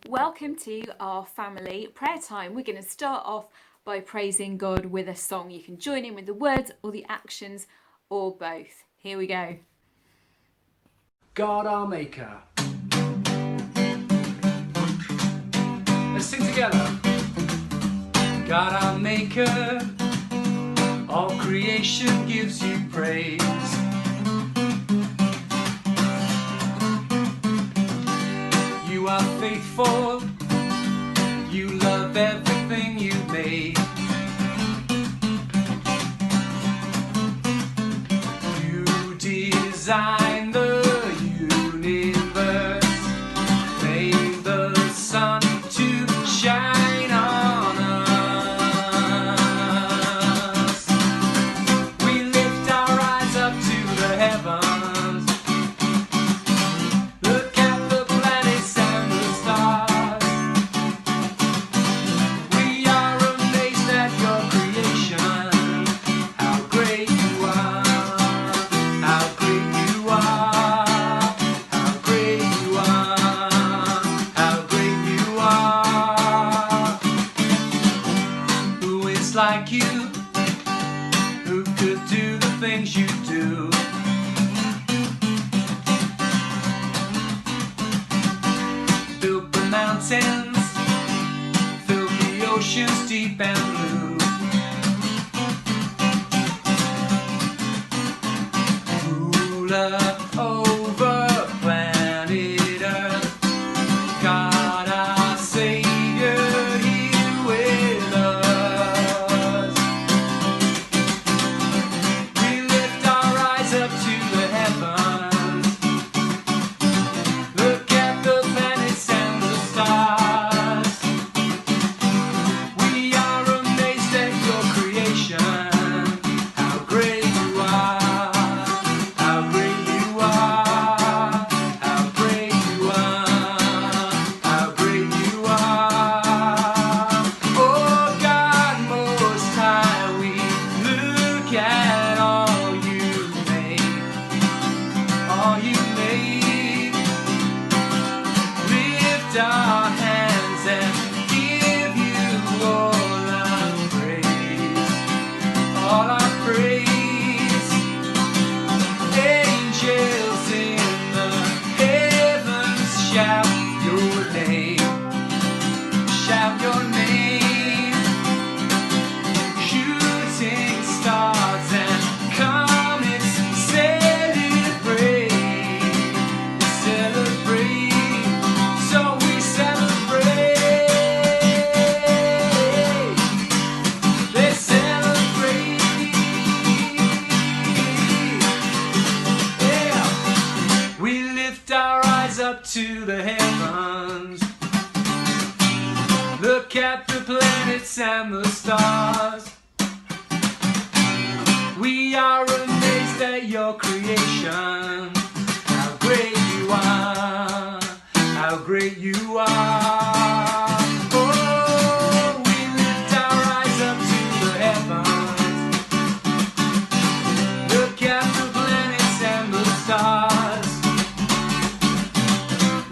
Welcome to our family prayer time. We're going to start off by praising God with a song. You can join in with the words or the actions or both. Here we go. God our Maker. Let's sing together. God our Maker, all creation gives you praise. You are faithful, you love everything you made. You designed the universe, made the sun to shine on us. We lift our eyes up to the heavens. Look at the planets and the stars. We are amazed at your creation. How great you are. How great you are. How great you are. How great you are. Who is like you? Who could do the things you do? Built the mountains, filled the oceans deep and blue. Ruler over planet Earth, God our Savior here with us. We lift our eyes up to the heavens. Look at the planets and the stars. We are amazed at your creation. How great you are. How great you are. How great you are. How great you are. Oh God most high, we look at all you made. All you made. Lift our hands and give you all our praise. All our praise. Angels in the heavens shout your name. Shout your name. Shooting stars and comets celebrate. Celebrate. So we celebrate. They celebrate. Yeah. We lift our eyes up to the heavens. Look at the planets and the stars. We are amazed at your creation. How great you are. How great you are. Oh, we lift our eyes up to the heavens. Look at the planets and the stars.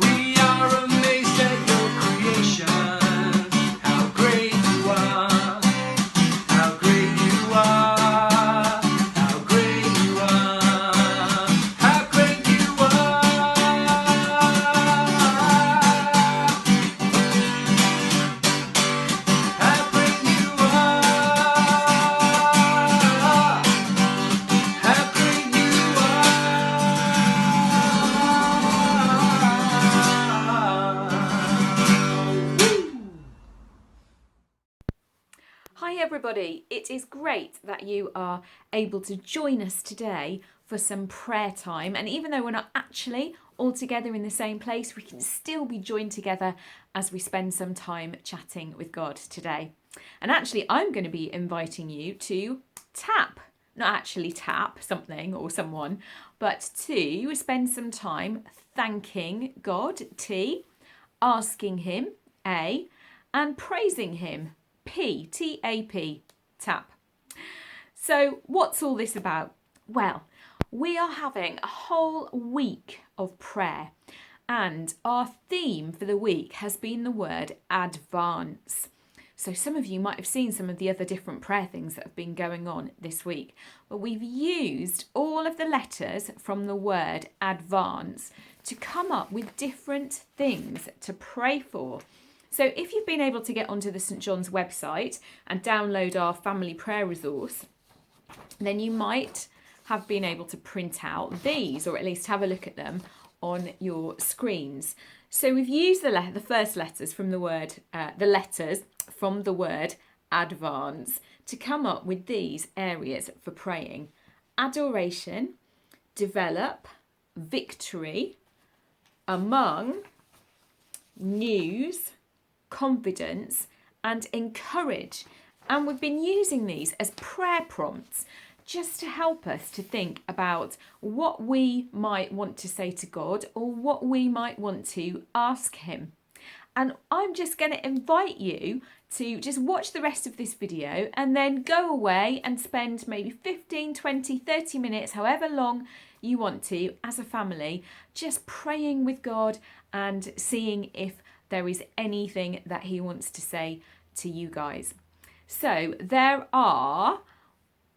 We are amazed at your creation. How great you are. How great you are. How great you are. How great you are. How great you are. How great you are. Hi everybody, it is great that you are able to join us today for some prayer time, and even though we're not actually all together in the same place, we can still be joined together as we spend some time chatting with God today. And actually I'm going to be inviting you to not actually tap something or someone, but to spend some time thanking God, T, asking him, A, and praising him, P, T-A-P, tap. So what's all this about? Well, we are having a whole week of prayer, And our theme for the week has been the word advance. So some of you might have seen some of the other different prayer things that have been going on this week. But we've used all of the letters from the word advance to come up with different things to pray for. So if you've been able to get onto the St John's website and download our family prayer resource, then you might have been able to print out these, or at least have a look at them on your screens. So we've used the first letters from the word, advance to come up with these areas for praying: adoration, develop, victory, among, news, confidence, and encourage. And we've been using these as prayer prompts just to help us to think about what we might want to say to God or what we might want to ask him. And I'm just going to invite you to just watch the rest of this video and then go away and spend maybe 15, 20, 30 minutes, however long you want to, as a family, just praying with God and seeing if there is anything that he wants to say to you guys. So there are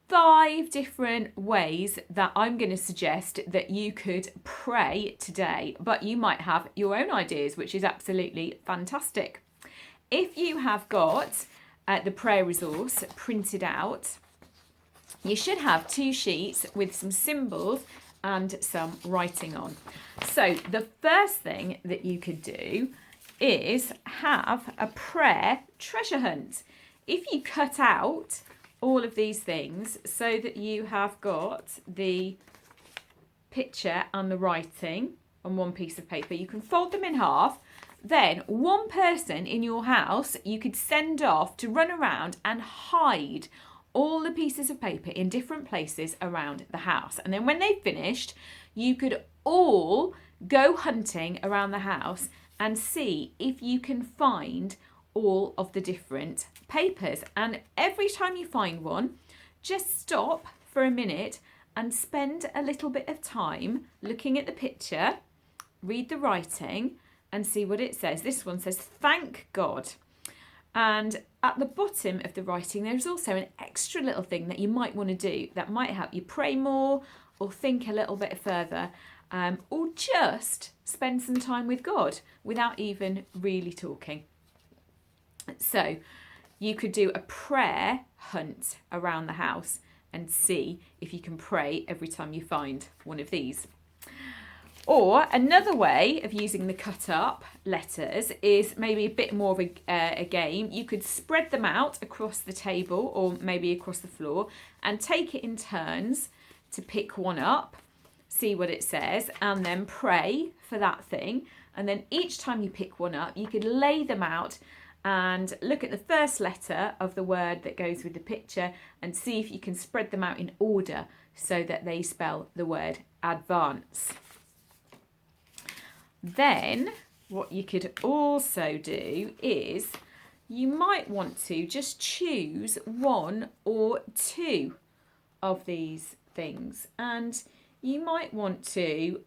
5 different ways that I'm going to suggest that you could pray today, but you might have your own ideas, which is absolutely fantastic. If you have got the prayer resource printed out, you should have 2 sheets with some symbols and some writing on. So the first thing that you could do is have a prayer treasure hunt. If you cut out all of these things so that you have got the picture and the writing on one piece of paper, you can fold them in half. Then one person in your house you could send off to run around and hide all the pieces of paper in different places around the house. And then when they've finished, you could all go hunting around the house and see if you can find all of the different papers. And every time you find one, just stop for a minute and spend a little bit of time looking at the picture, read the writing and see what it says. This one says, "Thank God." And at the bottom of the writing, there's also an extra little thing that you might want to do that might help you pray more or think a little bit further, or just spend some time with God without even really talking. So you could do a prayer hunt around the house and see if you can pray every time you find one of these. Or another way of using the cut up letters is maybe a bit more of a game. You could spread them out across the table or maybe across the floor and take it in turns to pick one up, see what it says, and then pray for that thing. And then each time you pick one up, you could lay them out and look at the first letter of the word that goes with the picture and see if you can spread them out in order so that they spell the word advance. Then what you could also do is you might want to just choose 1 or 2 of these things, and you might want to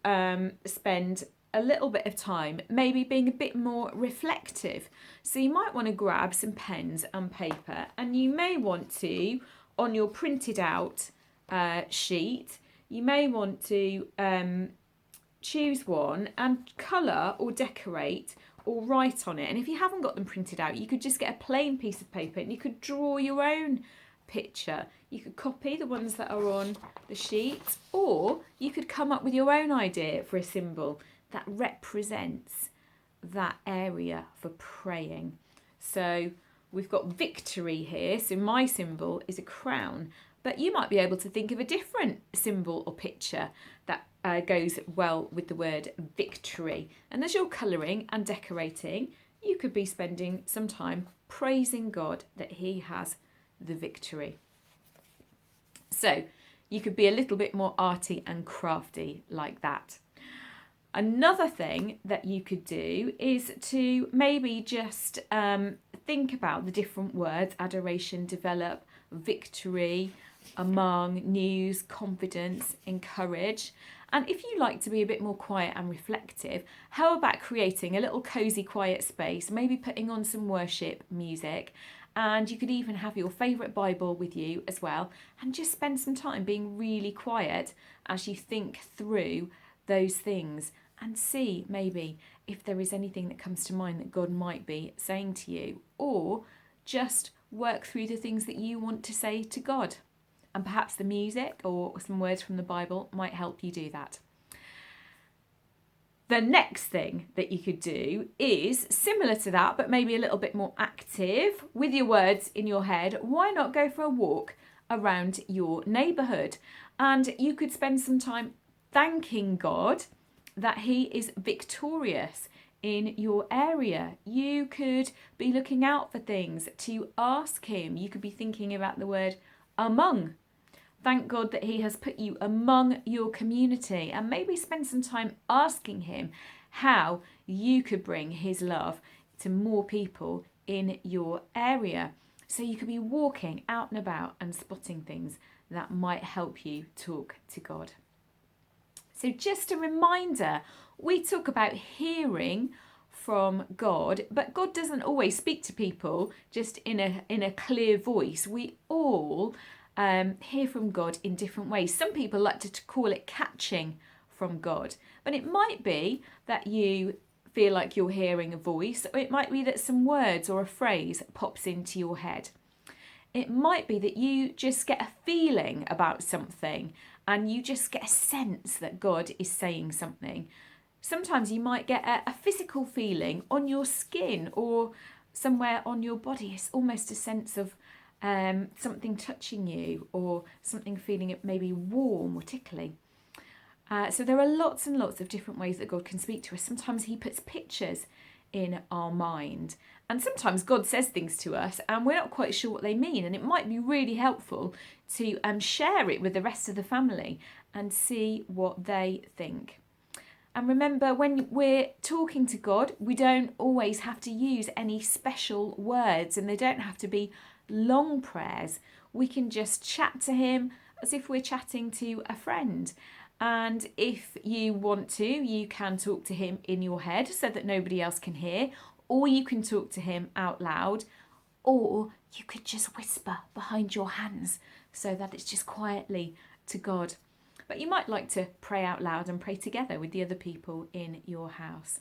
spend a little bit of time maybe being a bit more reflective. So you might want to grab some pens and paper, and you may want to, on your printed out sheet, you may want to choose one and colour or decorate or write on it. And if you haven't got them printed out, you could just get a plain piece of paper and you could draw your own picture. You could copy the ones that are on the sheet, or you could come up with your own idea for a symbol that represents that area for praying. So we've got victory here. So my symbol is a crown, but you might be able to think of a different symbol or picture that goes well with the word victory. And as you're colouring and decorating, you could be spending some time praising God that he has the victory. So you could be a little bit more arty and crafty like that. Another thing that you could do is to maybe just think about the different words: adoration, develop, victory, among, news, confidence, encourage. And if you like to be a bit more quiet and reflective, how about creating a little cosy, quiet space, maybe putting on some worship music, and you could even have your favourite Bible with you as well, and just spend some time being really quiet as you think through those things and see maybe if there is anything that comes to mind that God might be saying to you, or just work through the things that you want to say to God. And perhaps the music or some words from the Bible might help you do that. The next thing that you could do is similar to that, but maybe a little bit more active with your words in your head. Why not go for a walk around your neighbourhood? And you could spend some time thanking God that He is victorious in your area. You could be looking out for things to ask Him. You could be thinking about the word among. Thank God that He has put you among your community, and maybe spend some time asking Him how you could bring His love to more people in your area. So you could be walking out and about and spotting things that might help you talk to God. So just a reminder, we talk about hearing from God, but God doesn't always speak to people just in a clear voice. We all hear from God in different ways. Some people like to call it catching from God, but it might be that you feel like you're hearing a voice, or it might be that some words or a phrase pops into your head. It might be that you just get a feeling about something and you just get a sense that God is saying something. Sometimes you might get a physical feeling on your skin or somewhere on your body. It's almost a sense of something touching you, or something feeling maybe warm or tickly. So there are lots and lots of different ways that God can speak to us. Sometimes He puts pictures in our mind, and sometimes God says things to us and we're not quite sure what they mean, and it might be really helpful to share it with the rest of the family and see what they think. And remember, when we're talking to God, we don't always have to use any special words, and they don't have to be long prayers. We can just chat to Him as if we're chatting to a friend. And if you want to, you can talk to Him in your head so that nobody else can hear, or you can talk to Him out loud, or you could just whisper behind your hands so that it's just quietly to God. But you might like to pray out loud and pray together with the other people in your house.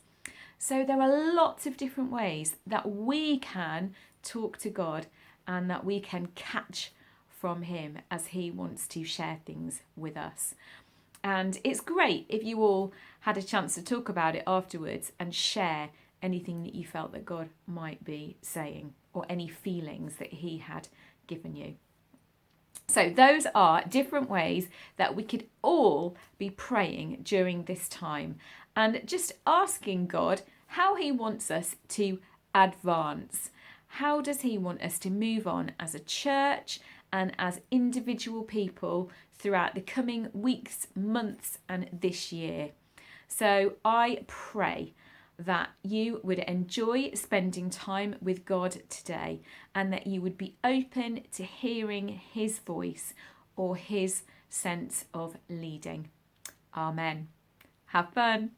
So there are lots of different ways that we can talk to God and that we can catch from Him as He wants to share things with us. And it's great if you all had a chance to talk about it afterwards and share anything that you felt that God might be saying, or any feelings that He had given you. So those are different ways that we could all be praying during this time, and just asking God how He wants us to advance. How does He want us to move on as a church and as individual people throughout the coming weeks, months, and this year? So I pray that you would enjoy spending time with God today, and that you would be open to hearing His voice or His sense of leading. Amen. Have fun.